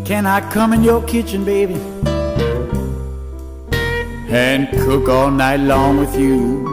Can I come in your kitchen, baby, and cook all night long with you?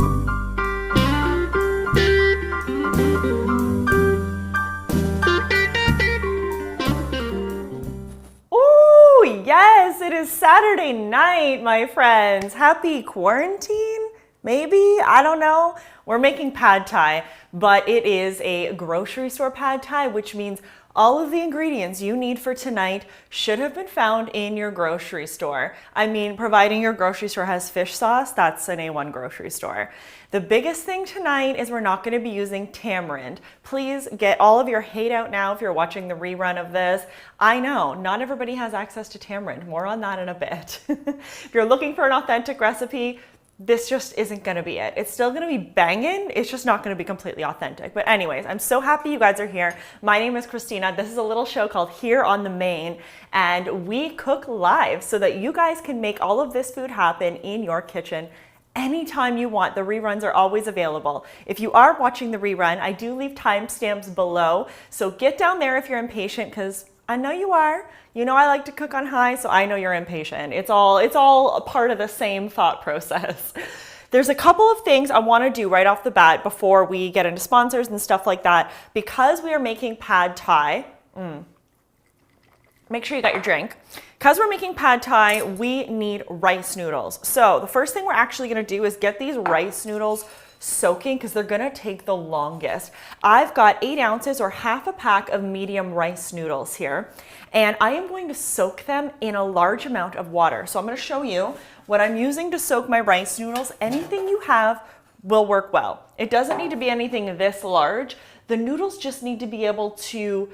Ooh, yes, it is Saturday night, my friends. Happy quarantine? Maybe? I don't know. We're making pad thai, but it is a grocery store pad thai, which means all of the ingredients you need for tonight should have been found in your grocery store. I mean, providing your grocery store has fish sauce, that's an A1 grocery store. The biggest thing tonight is we're not going to be using tamarind. Please get all of your hate out now if you're watching the rerun of this. I know, not everybody has access to tamarind. More on that in a bit. If you're looking for an authentic recipe, this just isn't going to be it. It's still going to be banging. It's just not going to be completely authentic. But anyways, I'm so happy you guys are here. My name is Christina. This is a little show called Here on the Main, and we cook live so that you guys can make all of this food happen in your kitchen anytime you want. The reruns are always available. If you are watching the rerun, I do leave timestamps below. So get down there if you're impatient, because I know you are. You know I like to cook on high, so I know you're impatient. It's all a part of the same thought process. There's a couple of things I want to do right off the bat before we get into sponsors and stuff like that. Because we are making pad thai, make sure you got your drink. Because we're making pad thai, we need rice noodles. So the first thing we're actually going to do is get these rice noodles soaking, because they're gonna take the longest. I've got 8 ounces or half a pack of medium rice noodles here, and I am going to soak them in a large amount of water. So I'm going to show you what I'm using to soak my rice noodles. Anything you have will work well. It doesn't need to be anything this large. The noodles just need to be able to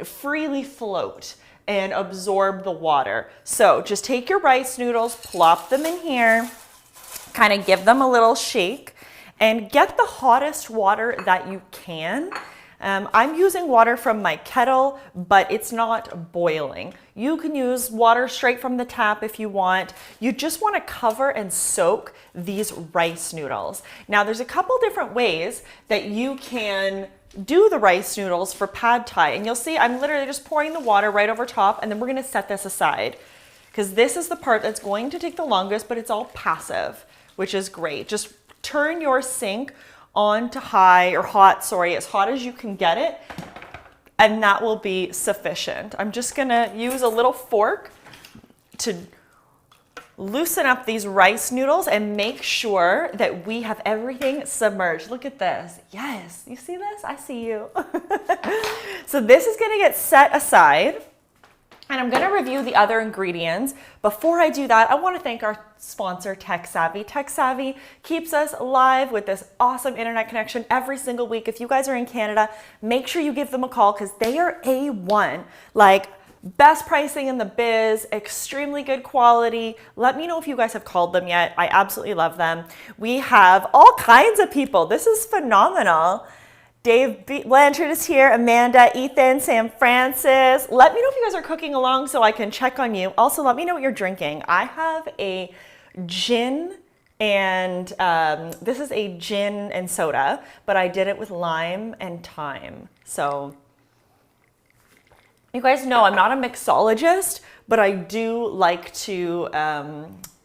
freely float and absorb the water. So just take your rice noodles, plop them in here, kind of give them a little shake, and get the hottest water that you can. I'm using water from my kettle, but it's not boiling. You can use water straight from the tap if you want. You just want to cover and soak these rice noodles. Now, there's a couple different ways that you can do the rice noodles for pad thai. And you'll see I'm literally just pouring the water right over top, and then we're going to set this aside, because this is the part that's going to take the longest, but it's all passive, which is great. Just turn your sink on to high, or hot, sorry, as hot as you can get it, and that will be sufficient. I'm just gonna use a little fork to loosen up these rice noodles and make sure that we have everything submerged. Look at this. Yes, you see this? I see you. So this is gonna get set aside. And I'm going to review the other ingredients. Before I do that, I want to thank our sponsor, Tech Savvy. Tech Savvy keeps us live with this awesome internet connection every single week. If you guys are in Canada, make sure you give them a call, because they are A1. Like, best pricing in the biz, extremely good quality. Let me know if you guys have called them yet. I absolutely love them. We have all kinds of people. This is phenomenal. Dave Blanchard is here, Amanda, Ethan, Sam Francis. Let me know if you guys are cooking along so I can check on you. Also, let me know what you're drinking. I have a gin, and this is a gin and soda, but I did it with lime and thyme. So you guys know I'm not a mixologist, but I do like to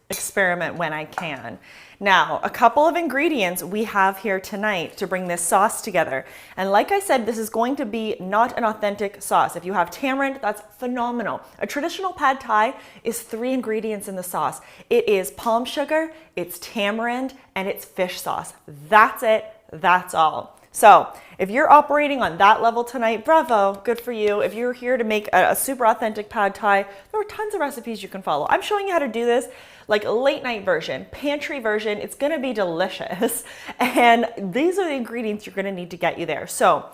experiment when I can. Now, a couple of ingredients we have here tonight to bring this sauce together. And like I said, this is going to be not an authentic sauce. If you have tamarind, that's phenomenal. A traditional pad thai is 3 ingredients in the sauce. It is palm sugar, it's tamarind, and it's fish sauce. That's it, that's all. So if you're operating on that level tonight, bravo, good for you. If you're here to make a super authentic pad thai, there are tons of recipes you can follow. I'm showing you how to do this like a late night version, pantry version. It's gonna be delicious. And these are the ingredients you're gonna need to get you there. So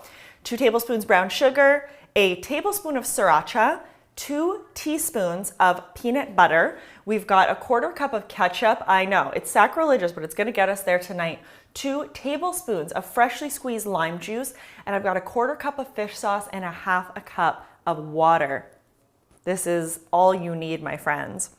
2 tablespoons brown sugar, a tablespoon of sriracha, 2 teaspoons of peanut butter. We've got a 1/4 cup of ketchup. I know, it's sacrilegious, but it's gonna get us there tonight. 2 tablespoons of freshly squeezed lime juice, and I've got a 1/4 cup of fish sauce and a 1/2 cup of water. This is all you need, my friends.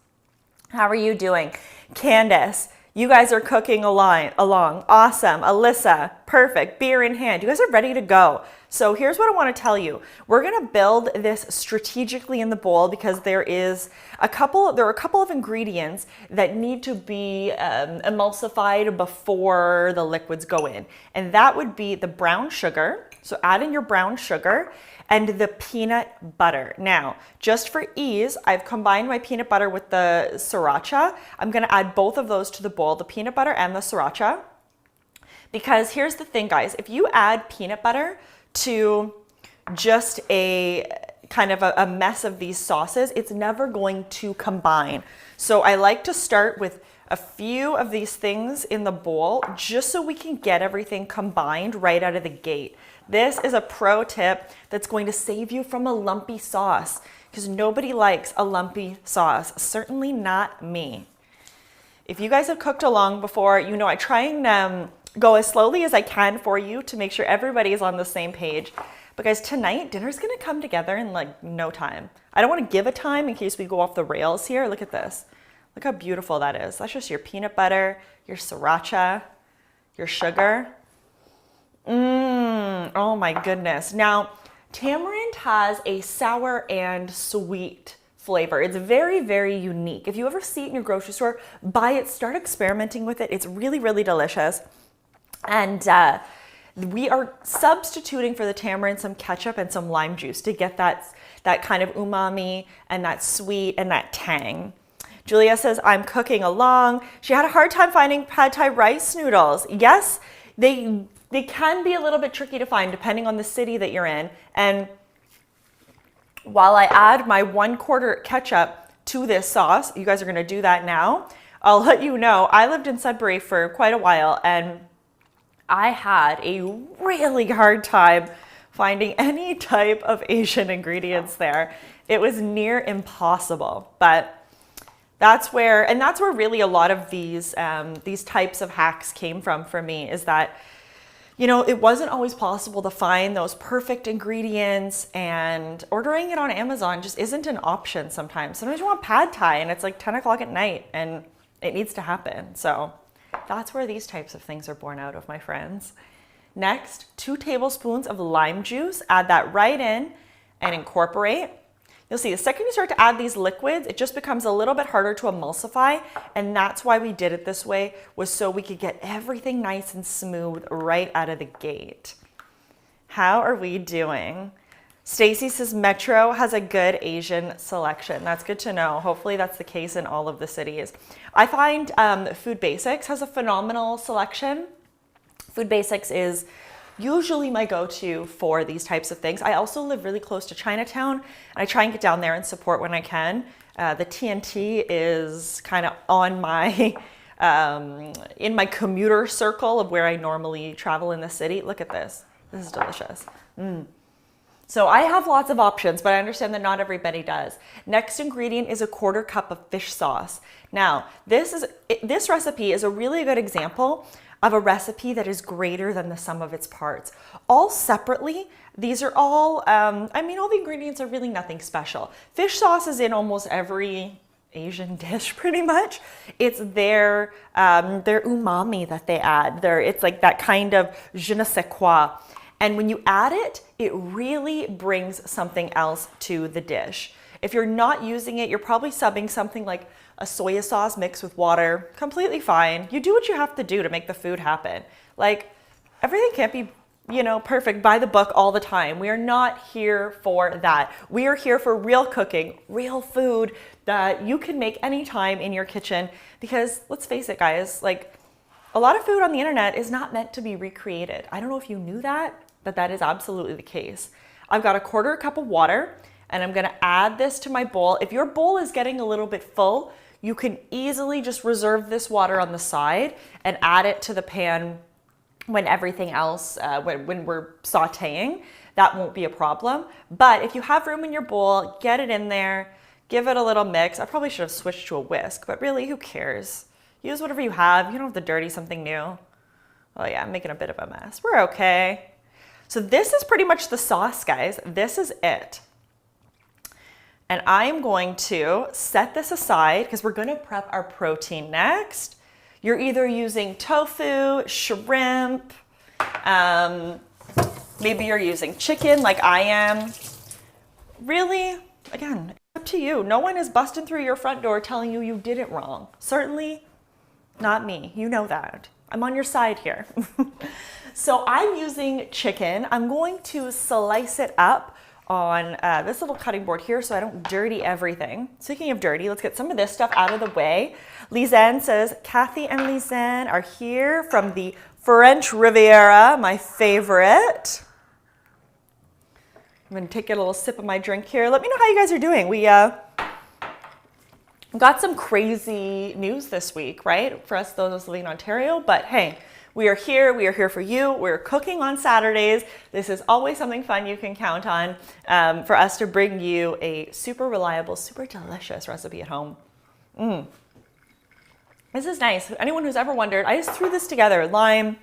How are you doing? Candace, you guys are cooking along. Awesome. Alyssa, perfect. Beer in hand. You guys are ready to go. So here's what I want to tell you. We're going to build this strategically in the bowl because there are a couple of ingredients that need to be emulsified before the liquids go in. And that would be the brown sugar. So add in your brown sugar and the peanut butter. Now, just for ease, I've combined my peanut butter with the sriracha. I'm going to add both of those to the bowl, the peanut butter and the sriracha. Because here's the thing, guys, if you add peanut butter to just a kind of a mess of these sauces, it's never going to combine. So I like to start with a few of these things in the bowl just so we can get everything combined right out of the gate. This is a pro tip that's going to save you from a lumpy sauce because nobody likes a lumpy sauce, certainly not me. If you guys have cooked along before, you know I try and go as slowly as I can for you to make sure everybody is on the same page. But guys, tonight, dinner's gonna come together in like no time. I don't wanna give a time in case we go off the rails here. Look at this. Look how beautiful that is. That's just your peanut butter, your sriracha, your sugar. Oh my goodness. Now, tamarind has a sour and sweet flavor. It's very, very unique. If you ever see it in your grocery store, buy it, start experimenting with it. It's really, really delicious. And we are substituting for the tamarind some ketchup and some lime juice to get that kind of umami and that sweet and that tang. Julia says, I'm cooking along. She had a hard time finding pad thai rice noodles. Yes, they can be a little bit tricky to find depending on the city that you're in. And while I add my 1/4 ketchup to this sauce, you guys are gonna do that now. I'll let you know, I lived in Sudbury for quite a while and I had a really hard time finding any type of Asian ingredients there. It was near impossible, but that's where really a lot of these types of hacks came from for me, is that, you know, it wasn't always possible to find those perfect ingredients, and ordering it on Amazon just isn't an option sometimes. Sometimes you want pad thai and it's like 10 o'clock at night and it needs to happen. So that's where these types of things are born out of, my friends. Next, 2 tablespoons of lime juice. Add that right in and incorporate. You'll see the second you start to add these liquids, it just becomes a little bit harder to emulsify. And that's why we did it this way, was so we could get everything nice and smooth right out of the gate. How are we doing? Stacy says Metro has a good Asian selection. That's good to know. Hopefully that's the case in all of the cities. I find Food Basics has a phenomenal selection. Food Basics is usually my go-to for these types of things. I also live really close to Chinatown, and I try and get down there and support when I can. The TNT is kind of on my, in my commuter circle of where I normally travel in the city. Look at this. This is delicious. So I have lots of options, but I understand that not everybody does. Next ingredient is a 1/4 cup of fish sauce. Now, this recipe is a really good example of a recipe that is greater than the sum of its parts. All separately, these are all, all the ingredients are really nothing special. Fish sauce is in almost every Asian dish pretty much. It's their umami that they add. It's like that kind of je ne sais quoi. And when you add it, it really brings something else to the dish. If you're not using it, you're probably subbing something like a soy sauce mixed with water. Completely fine. You do what you have to do to make the food happen. Like, everything can't be, perfect by the book all the time. We are not here for that. We are here for real cooking, real food that you can make anytime in your kitchen. Because let's face it, guys, like, a lot of food on the internet is not meant to be recreated. I don't know if you knew that, but that is absolutely the case. I've got a 1/4 cup of water, and I'm gonna add this to my bowl. If your bowl is getting a little bit full, you can easily just reserve this water on the side and add it to the pan when everything else, when we're sauteing. That won't be a problem. But if you have room in your bowl, get it in there, give it a little mix. I probably should have switched to a whisk, but really, who cares? Use whatever you have. You don't have to dirty something new. Oh yeah, I'm making a bit of a mess. We're okay. So this is pretty much the sauce, guys. This is it. And I'm going to set this aside because we're gonna prep our protein next. You're either using tofu, shrimp, Maybe you're using chicken like I am. Really, again, it's up to you. No one is busting through your front door telling you you did it wrong. Certainly not me. You know that. I'm on your side here. So I'm using chicken. I'm going to slice it up on this little cutting board here so I don't dirty everything. Speaking of dirty, let's get some of this stuff out of the way. Lisanne says, Kathy and Lisanne are here from the French Riviera, my favorite. I'm gonna take a little sip of my drink here. Let me know how you guys are doing. We got some crazy news this week, right? For us, those living in Ontario, but hey, we are here for you. We're cooking on Saturdays. This is always something fun you can count on for us to bring you a super reliable, super delicious recipe at home. This is nice. Anyone who's ever wondered, I just threw this together. Lime,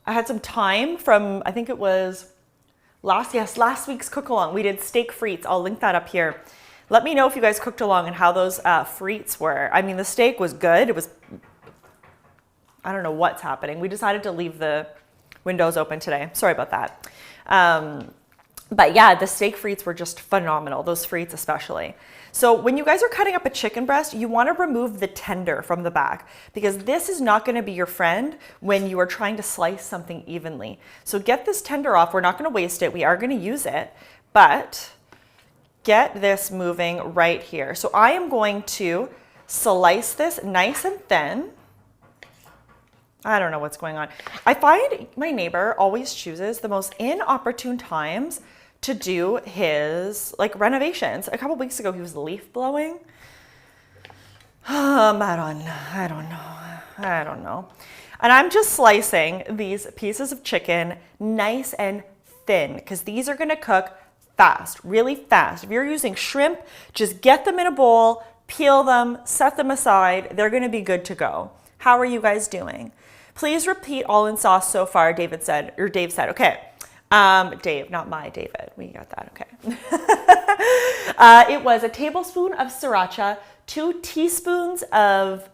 I had some thyme from, I think it was last week's cook along. We did steak frites. I'll link that up here. Let me know if you guys cooked along and how those frites were. I mean, the steak was good. It was, I don't know what's happening. We decided to leave the windows open today. Sorry about that. But yeah, the steak frites were just phenomenal. Those frites especially. So when you guys are cutting up a chicken breast, you want to remove the tender from the back because this is not going to be your friend when you are trying to slice something evenly. So get this tender off. We're not going to waste it. We are going to use it, but get this moving right here. So I am going to slice this nice and thin. I don't know what's going on. I find my neighbor always chooses the most inopportune times to do his like renovations. A couple weeks ago, he was leaf blowing. I don't know. And I'm just slicing these pieces of chicken nice and thin because these are gonna cook fast, really fast. If you're using shrimp, just get them in a bowl, peel them, set them aside. They're gonna be good to go. How are you guys doing? Please repeat all in sauce so far, Dave said, okay. Dave, not my David. We got that, okay. It was a tablespoon of sriracha, 2 teaspoons of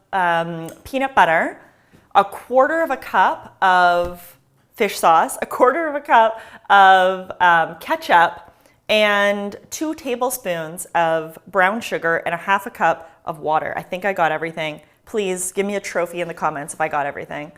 peanut butter, a quarter of a cup of fish sauce, a quarter of a cup of ketchup, and 2 tablespoons of brown sugar and a half a cup of water. I think I got everything. Please give me a trophy in the comments if I got everything.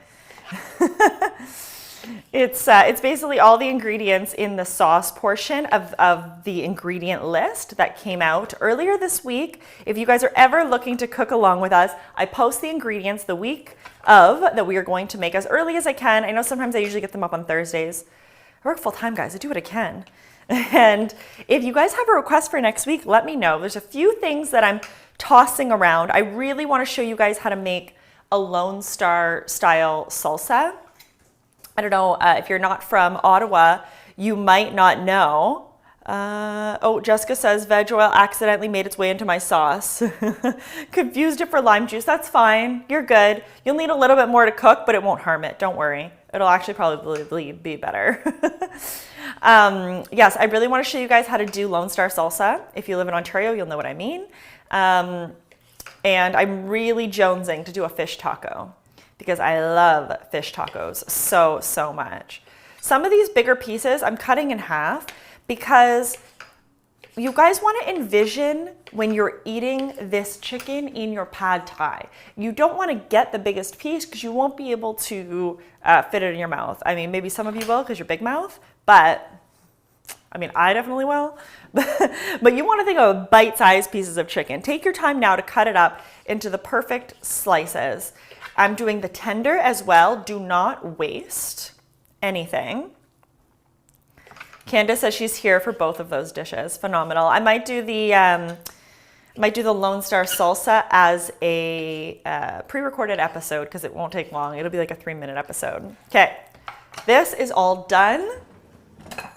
It's basically all the ingredients in the sauce portion of the ingredient list that came out earlier this week. If you guys are ever looking to cook along with us, I post the ingredients the week of that we are going to make as early as I can. I know sometimes I usually get them up on Thursdays. I work full time, guys. I do what I can. And if you guys have a request for next week, let me know. There's a few things that I'm tossing around. I really want to show you guys how to make a Lone Star style salsa. I don't know if you're not from Ottawa, you might not know. Oh, Jessica says veg oil accidentally made its way into my sauce. Confused it for lime juice. That's fine. You're good. You'll need a little bit more to cook, but it won't harm it. Don't worry. It'll actually probably be better. Yes, I really want to show you guys how to do Lone Star salsa. If you live in Ontario, you'll know what I mean. And I'm really jonesing to do a fish taco because I love fish tacos so much. Some of these bigger pieces I'm cutting in half because you guys want to envision when you're eating this chicken in your pad thai. You don't want to get the biggest piece because you won't be able to fit it in your mouth. I mean, maybe some of you will because you're big mouth, but I mean, I definitely will. But you want to think of bite-sized pieces of chicken. Take your time now to cut it up into the perfect slices. I'm doing the tender as well. Do not waste anything. Candace says she's here for both of those dishes. Phenomenal. I might do the Lone Star salsa as a pre-recorded episode because it won't take long. It'll be like a 3-minute episode. Okay, this is all done.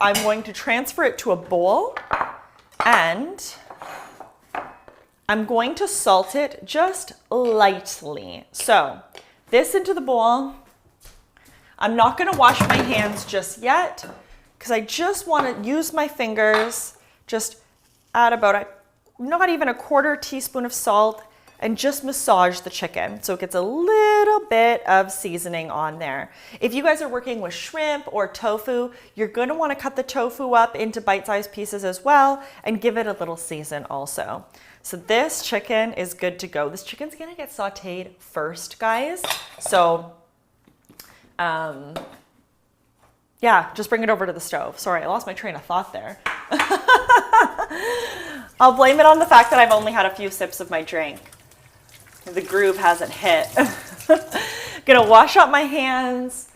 I'm going to transfer it to a bowl and I'm going to salt it just lightly. So this into the bowl. I'm not going to wash my hands just yet because I just want to use my fingers, just add about not even a quarter teaspoon of salt, and just massage the chicken so it gets a little bit of seasoning on there. If you guys are working with shrimp or tofu, you're going to want to cut the tofu up into bite-sized pieces as well and give it a little season also. So this chicken is good to go. This chicken's going to get sauteed first, guys. So yeah, just bring it over to the stove. Sorry, I lost my train of thought there. I'll blame it on the fact that I've only had a few sips of my drink. The groove hasn't hit. Gonna wash up my hands.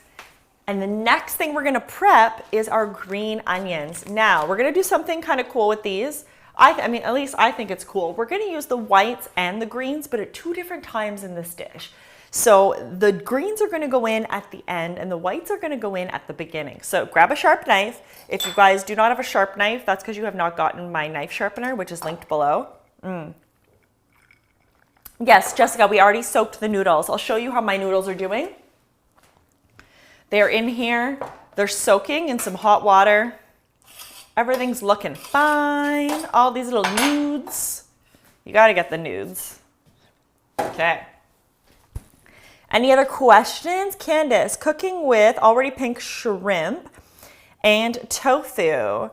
And the next thing we're gonna prep is our green onions. Now, we're gonna do something kind of cool with these. I mean, at least I think it's cool. We're gonna use the whites and the greens, but at 2 different times in this dish. So the greens are gonna go in at the end and the whites are gonna go in at the beginning. So grab a sharp knife. If you guys do not have a sharp knife, that's because you have not gotten my knife sharpener, which is linked below. Yes, Jessica, we already soaked the noodles. I'll show you how my noodles are doing. They're in here. They're soaking in some hot water. Everything's looking fine. All these little nudes. You gotta get the nudes. Okay. Any other questions? Candace, cooking with already pink shrimp and tofu.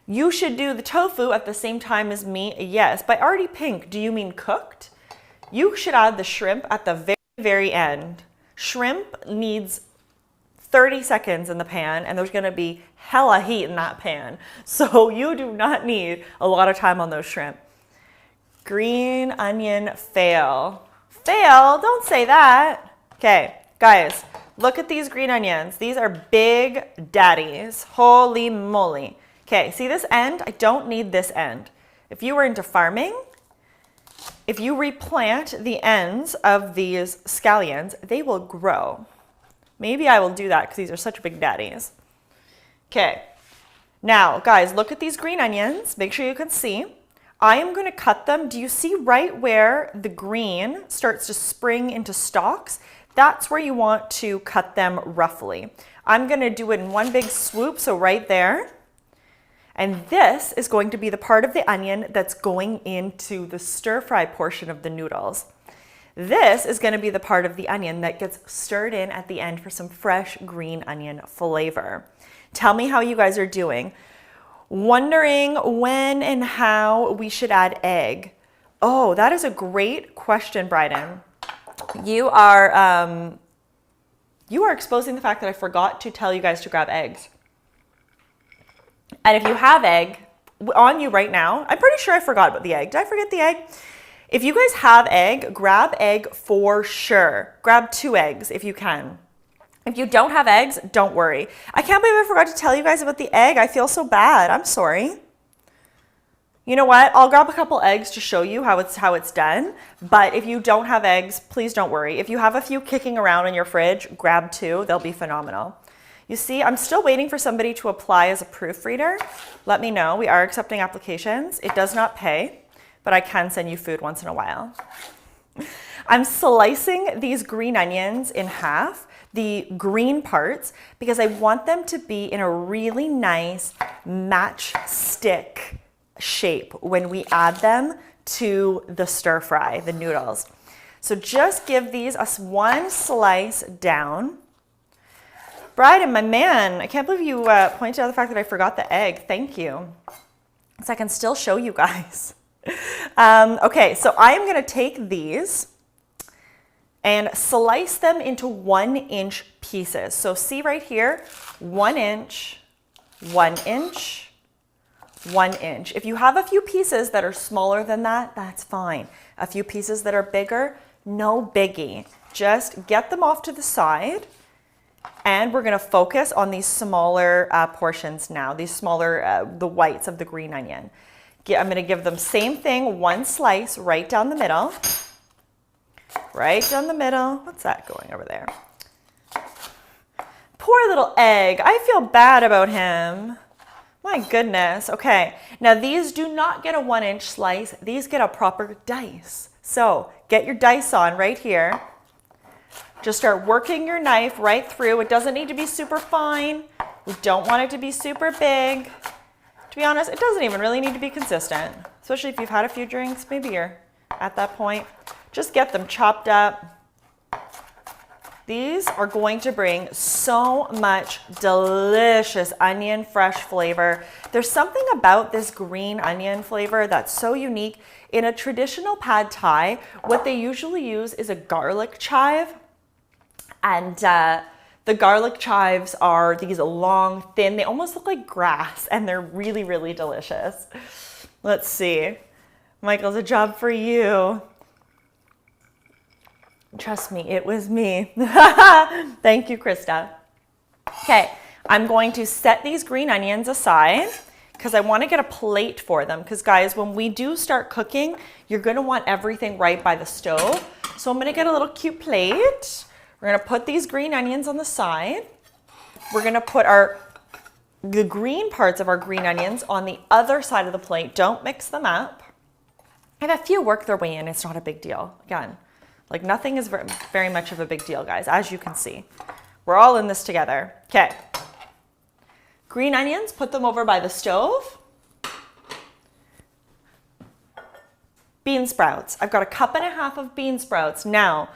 You should do the tofu at the same time as me. Yes, by already pink, do you mean cooked? You should add the shrimp at the very, very end. Shrimp needs 30 seconds in the pan and there's gonna be hella heat in that pan. So you do not need a lot of time on those shrimp. Green onion fail. Fail? Don't say that. Okay, guys, look at these green onions. These are big daddies. Holy moly. Okay, see this end? I don't need this end. If you were into farming, if you replant the ends of these scallions, they will grow. Maybe I will do that because these are such big daddies. Okay, now guys, look at these green onions. Make sure you can see. I am going to cut them. Do you see right where the green starts to spring into stalks? That's where you want to cut them roughly. I'm going to do it in one big swoop, so right there. And this is going to be the part of the onion that's going into the stir fry portion of the noodles. This is going to be the part of the onion that gets stirred in at the end for some fresh green onion flavor. Tell me how you guys are doing. Wondering when and how we should add egg. Oh, that is a great question, Bryden. You are exposing the fact that I forgot to tell you guys to grab eggs. And if you have egg on you right now, I'm pretty sure I forgot about the egg. Did I forget the egg? If you guys have egg, grab egg for sure. Grab 2 eggs if you can. If you don't have eggs, don't worry. I can't believe I forgot to tell you guys about the egg. I feel so bad. I'm sorry. You know what? I'll grab a couple eggs to show you how it's done. But if you don't have eggs, please don't worry. If you have a few kicking around in your fridge, grab 2. They'll be phenomenal. You see, I'm still waiting for somebody to apply as a proofreader. Let me know. We are accepting applications. It does not pay, but I can send you food once in a while. I'm slicing these green onions in half, the green parts, because I want them to be in a really nice matchstick shape when we add them to the stir fry, the noodles. So just give these one slice down. Bryden, my man, I can't believe you pointed out the fact that I forgot the egg. Thank you. So I can still show you guys. Okay, so I am gonna take these and slice them into 1-inch pieces. So see right here, 1 inch, 1 inch, 1 inch. If you have a few pieces that are smaller than that, that's fine. A few pieces that are bigger, no biggie. Just get them off to the side. And we're gonna focus on these smaller portions now, these smaller, the whites of the green onion. I'm gonna give them same thing, 1 slice right down the middle. Right down the middle. What's that going over there? Poor little egg. I feel bad about him. My goodness. Okay. Now these do not get a 1-inch slice. These get a proper dice. So get your dice on right here. Just start working your knife right through. It doesn't need to be super fine. We don't want it to be super big. To be honest, it doesn't even really need to be consistent, especially if you've had a few drinks. Maybe you're at that point. Just get them chopped up. These are going to bring so much delicious onion fresh flavor. There's something about this green onion flavor that's so unique. In a traditional pad thai, what they usually use is a garlic chive. And the garlic chives are these long, thin, they almost look like grass, and they're really, really delicious. Let's see. Michael's a job for you. Trust me, it was me. Thank you, Krista. Okay, I'm going to set these green onions aside because I want to get a plate for them. Because guys, when we do start cooking, you're going to want everything right by the stove. So I'm going to get a little cute plate. We're going to put these green onions on the side. We're going to put the green parts of our green onions on the other side of the plate. Don't mix them up. And a few work their way in. It's not a big deal. Again, like nothing is very much of a big deal, guys, as you can see. We're all in this together. Okay. Green onions, put them over by the stove. Bean sprouts. I've got 1.5 cups of bean sprouts. Now,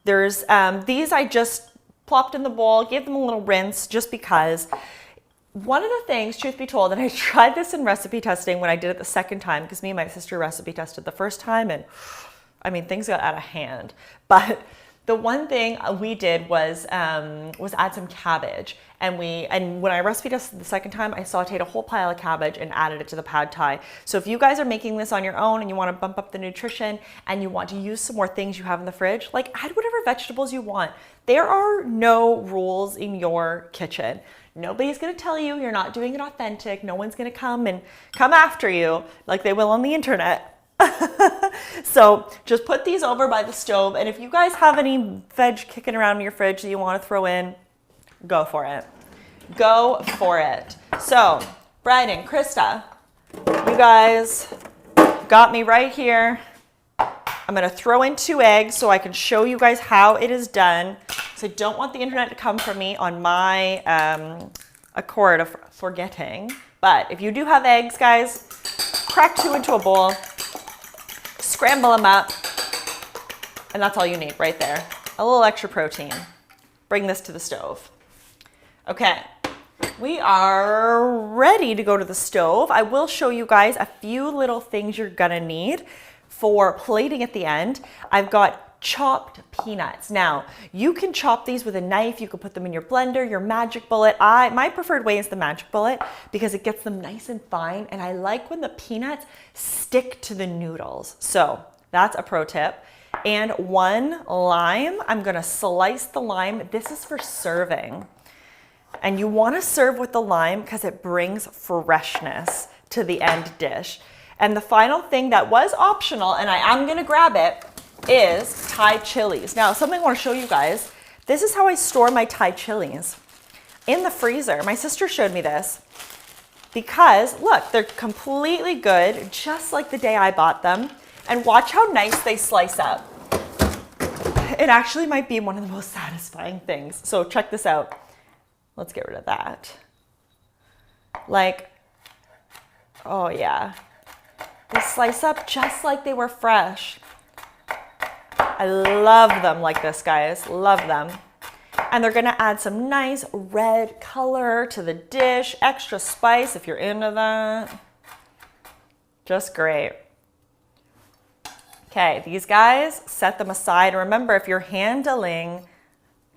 there's these I just plopped in the bowl, gave them a little rinse just because. One of the things, truth be told, and I tried this in recipe testing when I did it the second time, because me and my sister recipe tested the first time, and I mean, things got out of hand. But the one thing we did was add some cabbage. And when I recipe tested the second time, I sauteed a whole pile of cabbage and added it to the pad thai. So if you guys are making this on your own and you want to bump up the nutrition and you want to use some more things you have in the fridge, like add whatever vegetables you want. There are no rules in your kitchen. Nobody's going to tell you you're not doing it authentic. No one's going to come after you like they will on the internet. So just put these over by the stove, and if you guys have any veg kicking around in your fridge that you want to throw in, go for it. Go for it. So Brian and Krista, you guys got me right here. I'm going to throw in 2 eggs so I can show you guys how it is done. So I don't want the internet to come for me on my accord of forgetting. But if you do have eggs, guys, crack 2 into a bowl. Scramble them up, and that's all you need right there. A little extra protein. Bring this to the stove. Okay, we are ready to go to the stove. I will show you guys a few little things you're gonna need for plating at the end. I've got chopped peanuts. Now, you can chop these with a knife. You can put them in your blender, your magic bullet. My preferred way is the magic bullet because it gets them nice and fine. And I like when the peanuts stick to the noodles. So that's a pro tip. And 1 lime. I'm going to slice the lime. This is for serving. And you want to serve with the lime because it brings freshness to the end dish. And the final thing that was optional, and I am going to grab it, is Thai chilies. Now, something I want to show you guys. This is how I store my Thai chilies in the freezer. My sister showed me this because look, they're completely good, just like the day I bought them. And watch how nice they slice up. It actually might be one of the most satisfying things. So check this out. Let's get rid of that. Like, oh yeah. They slice up just like they were fresh. I love them like this, guys. Love them. And they're gonna add some nice red color to the dish, extra spice if you're into that. Just great. Okay, these guys, set them aside. Remember, if you're handling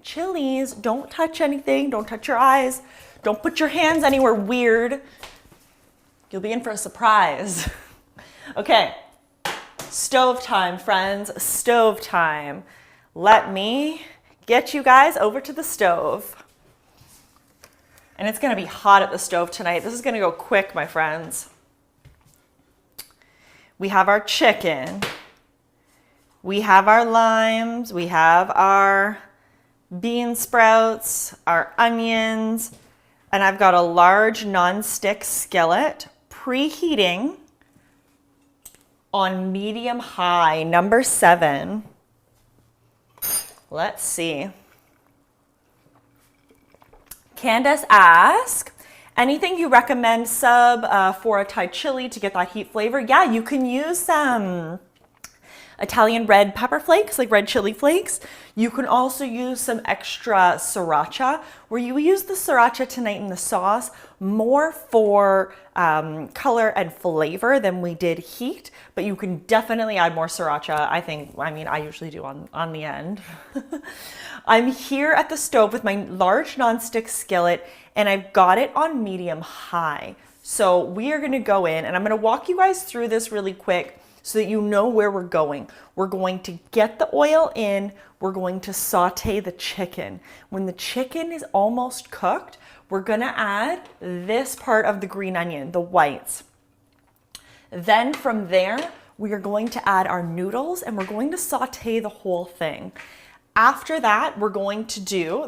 chilies, don't touch anything. Don't touch your eyes. Don't put your hands anywhere weird. You'll be in for a surprise. Okay. Stove time, friends, stove time. Let me get you guys over to the stove. And it's gonna be hot at the stove tonight. This is gonna go quick, my friends. We have our chicken. We have our limes. We have our bean sprouts, our onions, and I've got a large non-stick skillet preheating on medium high, number 7. Let's see. Candace asked, anything you recommend sub for a Thai chili to get that heat flavor? Yeah, you can use Italian red pepper flakes, like red chili flakes. You can also use some extra sriracha, where you use the sriracha tonight in the sauce more for color and flavor than we did heat, but you can definitely add more sriracha. I usually do on the end. I'm here at the stove with my large nonstick skillet, and I've got it on medium high. So we are gonna go in, and I'm gonna walk you guys through this really quick so that you know where we're going. We're going to get the oil in, we're going to saute the chicken. When the chicken is almost cooked, we're gonna add this part of the green onion, the whites. Then from there, we are going to add our noodles, and we're going to saute the whole thing. After that, we're going to do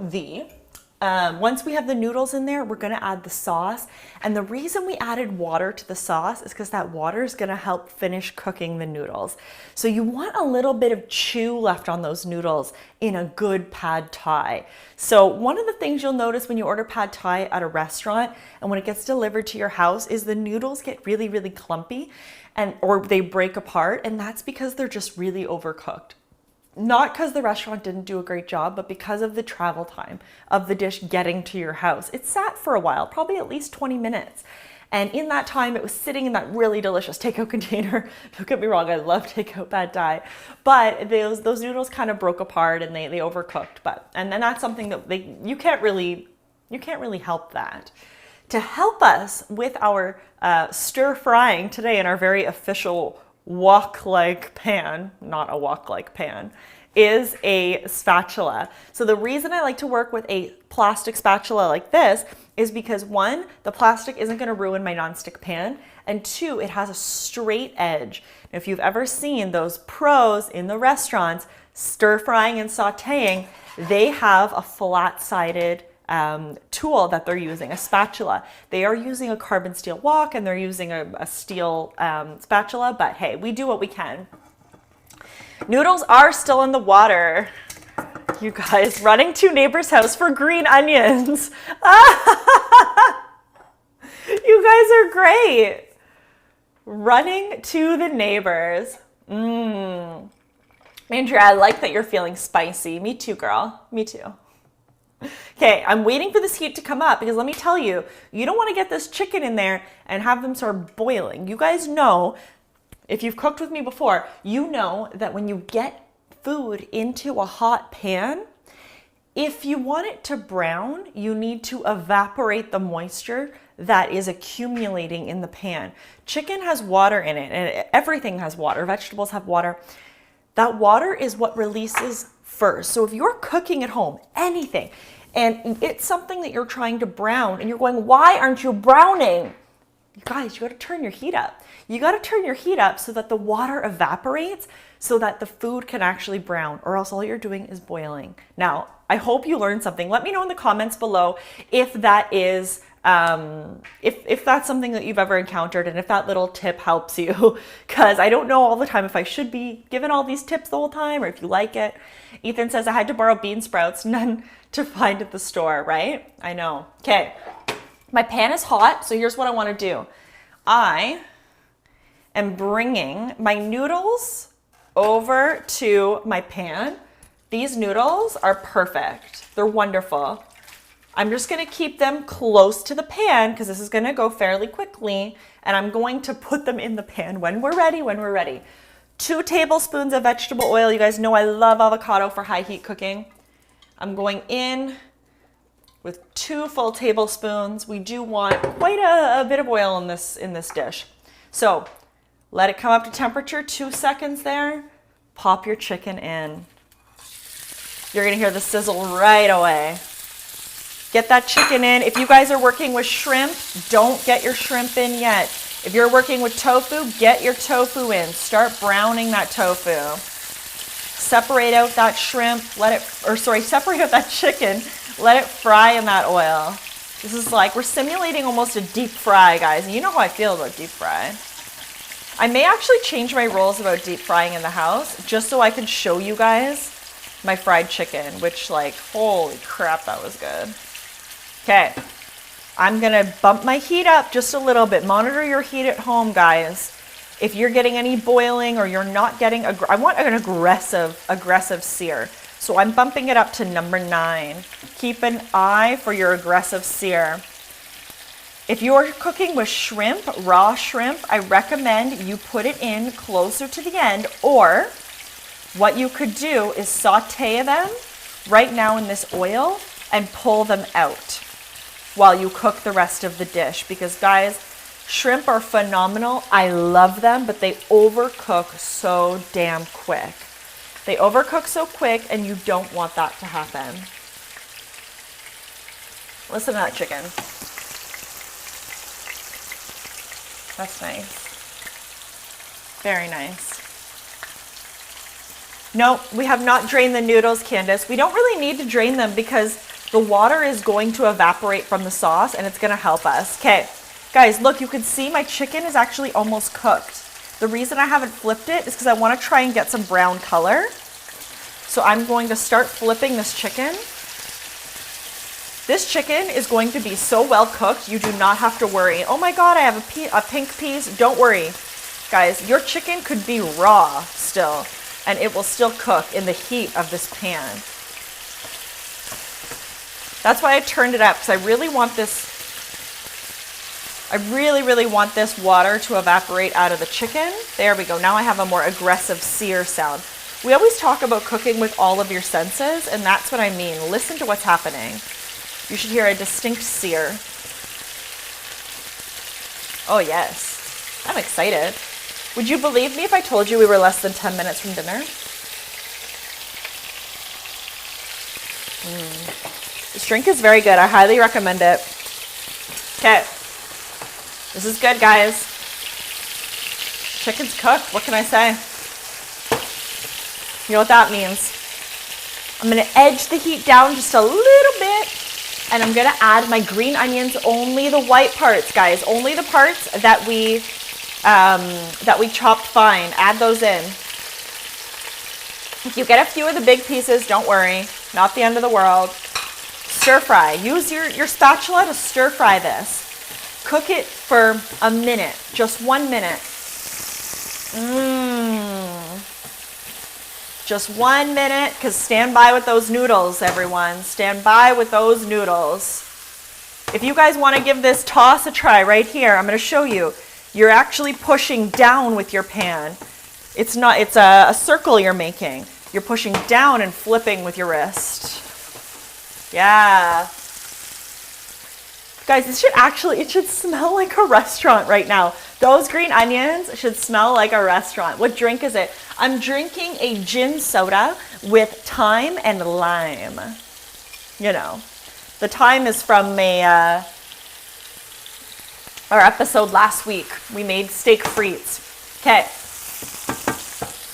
once we have the noodles in there, we're gonna add the sauce. And the reason we added water to the sauce is because that water is gonna help finish cooking the noodles. So you want a little bit of chew left on those noodles in a good pad thai. So one of the things you'll notice when you order pad thai at a restaurant and when it gets delivered to your house is the noodles get really, really clumpy or they break apart, and that's because they're just really overcooked. Not because the restaurant didn't do a great job, but because of the travel time of the dish getting to your house. It sat for a while, probably at least 20 minutes. And in that time, it was sitting in that really delicious takeout container. Don't get me wrong, I love takeout pad thai. But those noodles kind of broke apart and they overcooked. And then that's something that you can't really help that. To help us with our stir frying today in our very official wok-like pan, not a wok-like pan, is a spatula. So the reason I like to work with a plastic spatula like this is because one, the plastic isn't gonna ruin my nonstick pan, and two, it has a straight edge. If you've ever seen those pros in the restaurants stir frying and sauteing, they have a flat-sided tool that they're using, a spatula. They are using a carbon steel wok and they're using a steel spatula, but hey, we do what we can. Noodles are still in the water. You guys, running to neighbor's house for green onions. You guys are great. Running to the neighbors. Andrea, I like that you're feeling spicy. Me too, girl. Me too. Okay, I'm waiting for this heat to come up because let me tell you, you don't want to get this chicken in there and have them start boiling. You guys know, if you've cooked with me before, you know that when you get food into a hot pan, if you want it to brown, you need to evaporate the moisture that is accumulating in the pan. Chicken has water in it, and everything has water. Vegetables have water. That water is what releases first. So if you're cooking at home, anything, and it's something that you're trying to brown and you're going, why aren't you browning? You guys, you gotta turn your heat up. You gotta turn your heat up so that the water evaporates so that the food can actually brown, or else all you're doing is boiling. Now, I hope you learned something. Let me know in the comments below if that is if that's something that you've ever encountered and if that little tip helps you, because I don't know all the time if I should be giving all these tips the whole time or if you like it. Ethan says I had to borrow bean sprouts, none to find at the store, right? I know. Okay, my pan is hot, so here's what I want to do. I am bringing my noodles over to my pan. These noodles are perfect. They're wonderful. I'm just gonna keep them close to the pan because this is gonna go fairly quickly, and I'm going to put them in the pan when we're ready. 2 tablespoons of vegetable oil. You guys know I love avocado for high heat cooking. I'm going in with 2 full tablespoons. We do want quite a bit of oil in this dish. So let it come up to temperature, 2 seconds there. Pop your chicken in. You're gonna hear the sizzle right away. Get that chicken in. If you guys are working with shrimp, don't get your shrimp in yet. If you're working with tofu, get your tofu in. Start browning that tofu. Separate out that shrimp, separate out that chicken, let it fry in that oil. This is like, we're simulating almost a deep fry, guys. And you know how I feel about deep fry. I may actually change my rules about deep frying in the house, just so I can show you guys my fried chicken, which, like, holy crap, that was good. Okay, I'm gonna bump my heat up just a little bit. Monitor your heat at home, guys. If you're getting any boiling or you're not getting, I want an aggressive sear. So I'm bumping it up to number 9. Keep an eye for your aggressive sear. If you're cooking with shrimp, raw shrimp, I recommend you put it in closer to the end, or what you could do is saute them right now in this oil and pull them out while you cook the rest of the dish. Because guys, shrimp are phenomenal. I love them, but they overcook so damn quick. They overcook so quick, and you don't want that to happen. Listen to that chicken. That's nice. Very nice. No, we have not drained the noodles, Candace. We don't really need to drain them because the water is going to evaporate from the sauce and it's going to help us. Okay, guys, look, you can see my chicken is actually almost cooked. The reason I haven't flipped it is because I want to try and get some brown color. So I'm going to start flipping this chicken. This chicken is going to be so well cooked, you do not have to worry. Oh my God, I have a pink piece. Don't worry, guys. Your chicken could be raw still, and it will still cook in the heat of this pan. That's why I turned it up, because I really want this. I really want this water to evaporate out of the chicken. There we go. Now I have a more aggressive sear sound. We always talk about cooking with all of your senses, and that's what I mean. Listen to what's happening. You should hear a distinct sear. Oh yes, I'm excited. Would you believe me if I told you we were less than 10 minutes from dinner? This drink is very good. I highly recommend it. Okay, this is good, guys. Chicken's cooked. What can I say? You know what that means? I'm gonna edge the heat down just a little bit. And I'm gonna add my green onions, only the white parts, guys. Only the parts that we chopped fine. Add those in. If you get a few of the big pieces, don't worry. Not the end of the world. Stir fry. Use your spatula to stir fry this. Cook it for a minute, just 1 minute. Just 1 minute, because stand by with those noodles, everyone. Stand by with those noodles. If you guys want to give this toss a try right here, I'm going to show you. You're actually pushing down with your pan. It's a circle you're making. You're pushing down and flipping with your wrist. Yeah. Guys, it should smell like a restaurant right now. Those green onions should smell like a restaurant. What drink is it? I'm drinking a gin soda with thyme and lime. You know, the thyme is from our episode last week. We made steak frites. Okay.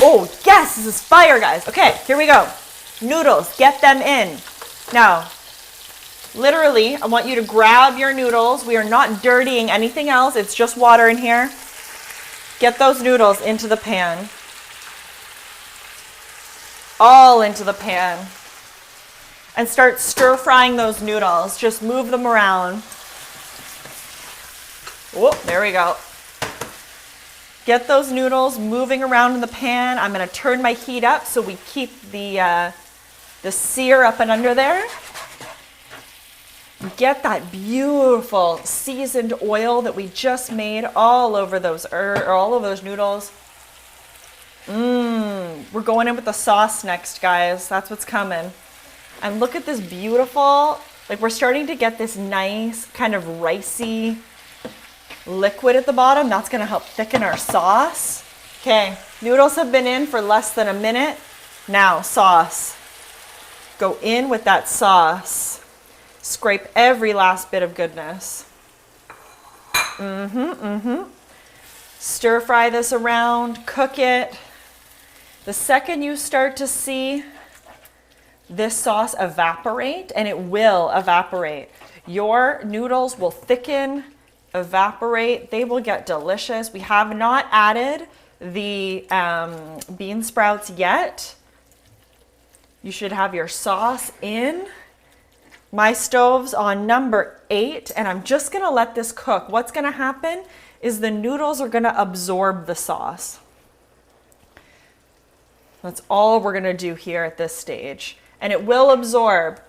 Oh, yes, this is fire, guys. Okay, here we go. Noodles, get them in. Now, literally, I want you to grab your noodles. We are not dirtying anything else. It's just water in here. Get those noodles into the pan. All into the pan. And start stir frying those noodles. Just move them around. Whoop, there we go. Get those noodles moving around in the pan. I'm going to turn my heat up so we keep the sear up and under there. Get that beautiful seasoned oil that we just made all over those noodles. We're going in with the sauce next, guys. That's what's coming. And look at this beautiful, like we're starting to get this nice kind of ricey liquid at the bottom. That's going to help thicken our sauce. Okay, noodles have been in for less than a minute. Now, sauce. Go in with that sauce. Scrape every last bit of goodness. Stir fry this around, cook it. The second you start to see this sauce evaporate, and it will evaporate, your noodles will thicken, evaporate, they will get delicious. We have not added the bean sprouts yet. You should have your sauce in. My stove's on number 8, and I'm just gonna let this cook. What's gonna happen is the noodles are gonna absorb the sauce. That's all we're gonna do here at this stage. And it will absorb.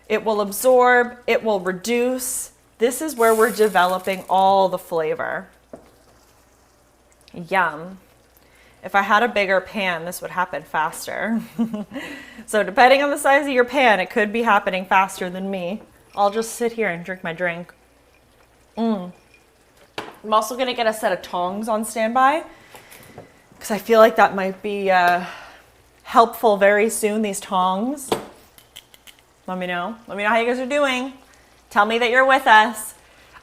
It will absorb, it will reduce. This is where we're developing all the flavor. Yum. If I had a bigger pan, this would happen faster. So depending on the size of your pan, it could be happening faster than me. I'll just sit here and drink my drink. I'm also gonna get a set of tongs on standby because I feel like that might be helpful very soon, these tongs. Let me know. Let me know how you guys are doing. Tell me that you're with us.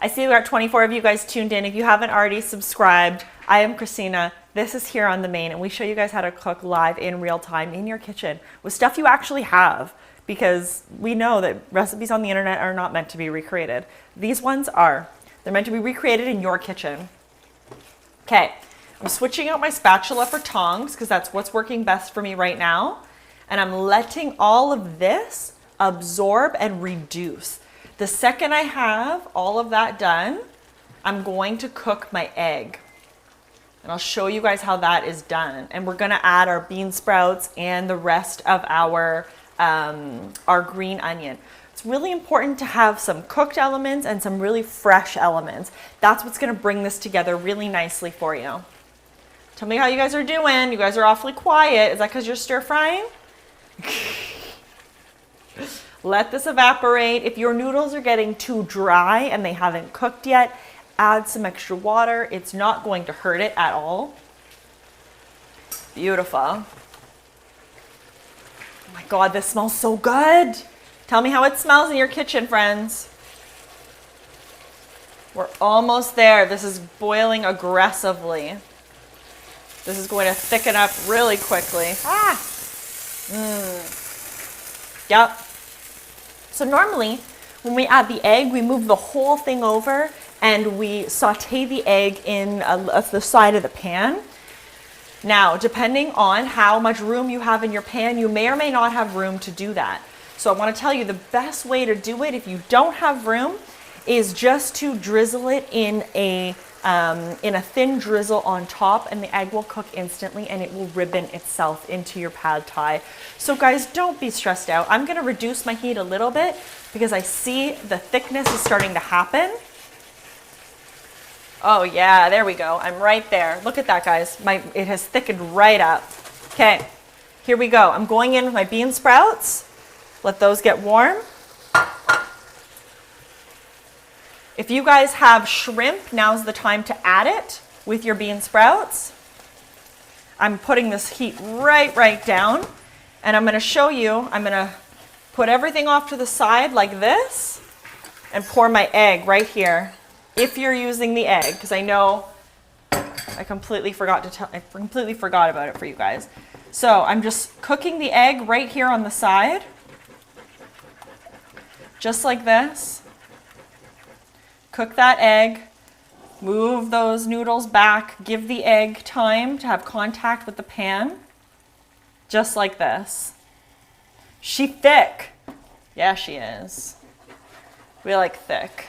I see we got 24 of you guys tuned in. If you haven't already subscribed, I am Christina. This is Here on the Main, and we show you guys how to cook live in real time in your kitchen with stuff you actually have, because we know that recipes on the internet are not meant to be recreated. These ones are. They're meant to be recreated in your kitchen. Okay, I'm switching out my spatula for tongs because that's what's working best for me right now. And I'm letting all of this absorb and reduce. The second I have all of that done, I'm going to cook my egg. And I'll show you guys how that is done. And we're gonna add our bean sprouts and the rest of our green onion. It's really important to have some cooked elements and some really fresh elements. That's what's gonna bring this together really nicely for you. Tell me how you guys are doing. You guys are awfully quiet. Is that because you're stir frying? Let this evaporate. If your noodles are getting too dry and they haven't cooked yet, add some extra water. It's not going to hurt it at all. Beautiful. Oh my God, this smells so good. Tell me how it smells in your kitchen, friends. We're almost there. This is boiling aggressively. This is going to thicken up really quickly. Yep. So normally when we add the egg, we move the whole thing over and we saute the egg in the side of the pan. Now, depending on how much room you have in your pan, you may or may not have room to do that. So I want to tell you the best way to do it if you don't have room is just to drizzle it in a thin drizzle on top, and the egg will cook instantly and it will ribbon itself into your pad thai. So guys, don't be stressed out. I'm going to reduce my heat a little bit because I see the thickness is starting to happen. Oh yeah, there we go. I'm right there. Look at that, guys. It has thickened right up. Okay, here we go. I'm going in with my bean sprouts. Let those get warm. If you guys have shrimp, now's the time to add it with your bean sprouts. I'm putting this heat right down, and I'm going to show you, I'm going to put everything off to the side like this and pour my egg right here. If you're using the egg, because I know I completely forgot about it for you guys. So I'm just cooking the egg right here on the side, just like this. Cook that egg, move those noodles back, give the egg time to have contact with the pan, just like this. She thick. Yeah, she is. We like thick.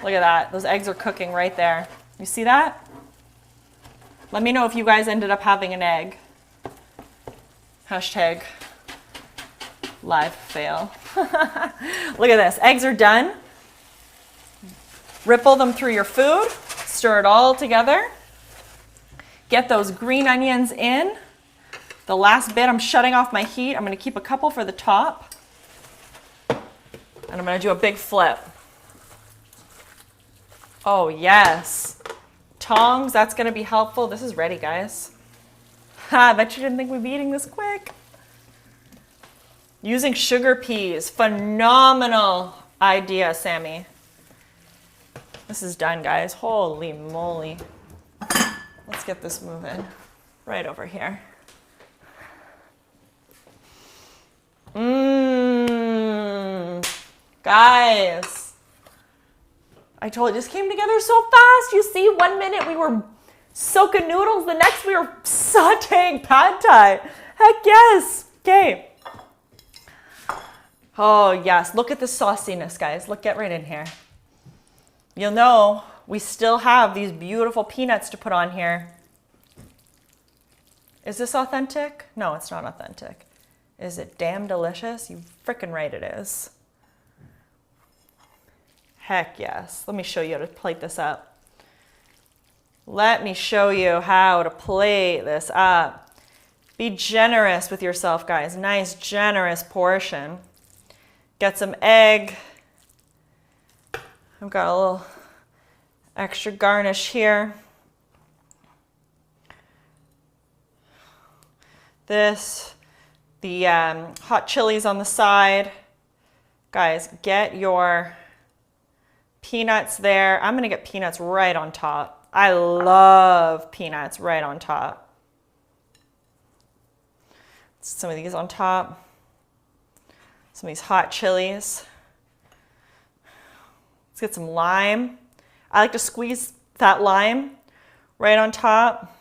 Look at that. Those eggs are cooking right there. You see that? Let me know if you guys ended up having an egg. Hashtag live fail. Look at this. Eggs are done. Ripple them through your food. Stir it all together. Get those green onions in. The last bit, I'm shutting off my heat. I'm going to keep a couple for the top. And I'm going to do a big flip. Oh, yes. Tongs, that's going to be helpful. This is ready, guys. I bet you didn't think we'd be eating this quick. Using sugar peas. Phenomenal idea, Sammy. This is done, guys. Holy moly. Let's get this moving. Right over here. Guys. I told you, it just came together so fast. You see, 1 minute we were soaking noodles. The next we were sauteing pad thai. Heck yes. Okay. Oh yes, look at the sauciness, guys. Look, get right in here. You'll know we still have these beautiful peanuts to put on here. Is this authentic? No, it's not authentic. Is it damn delicious? You frickin' right it is. Heck yes. Let me show you how to plate this up. Let me show you how to plate this up. Be generous with yourself, guys. Nice, generous portion. Get some egg. I've got a little extra garnish here. This, the hot chilies on the side. Guys, get your peanuts there. I'm gonna get peanuts right on top. I love peanuts right on top. Some of these on top. Some of these hot chilies. Let's get some lime. I like to squeeze that lime right on top.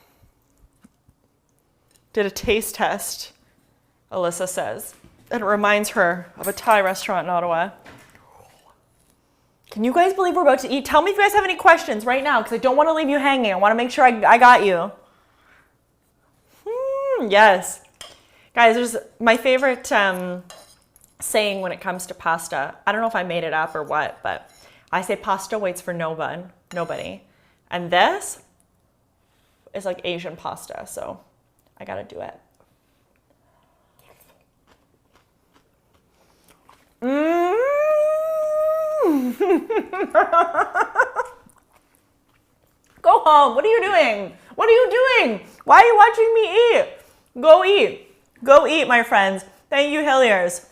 Did a taste test, Alyssa says, and it reminds her of a Thai restaurant in Ottawa. Can you guys believe we're about to eat? Tell me if you guys have any questions right now, because I don't want to leave you hanging. I want to make sure I got you. Yes. Guys, there's my favorite saying when it comes to pasta. I don't know if I made it up or what, but I say pasta waits for nobody. And this is like Asian pasta, so I gotta do it. Go home. What are you doing? What are you doing? Why are you watching me eat? Go eat. Go eat, my friends. Thank you, Hilliers.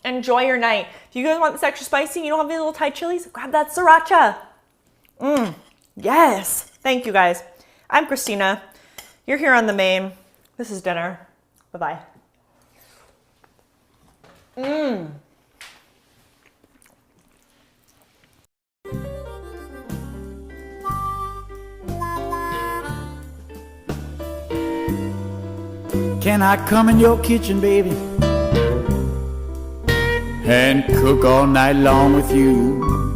Enjoy your night. If you guys want this extra spicy, you don't have any little Thai chilies, grab that sriracha. Yes. Thank you, guys. I'm Christina. You're here on the main. This is dinner. Bye-bye. Can I come in your kitchen, baby, and cook all night long with you?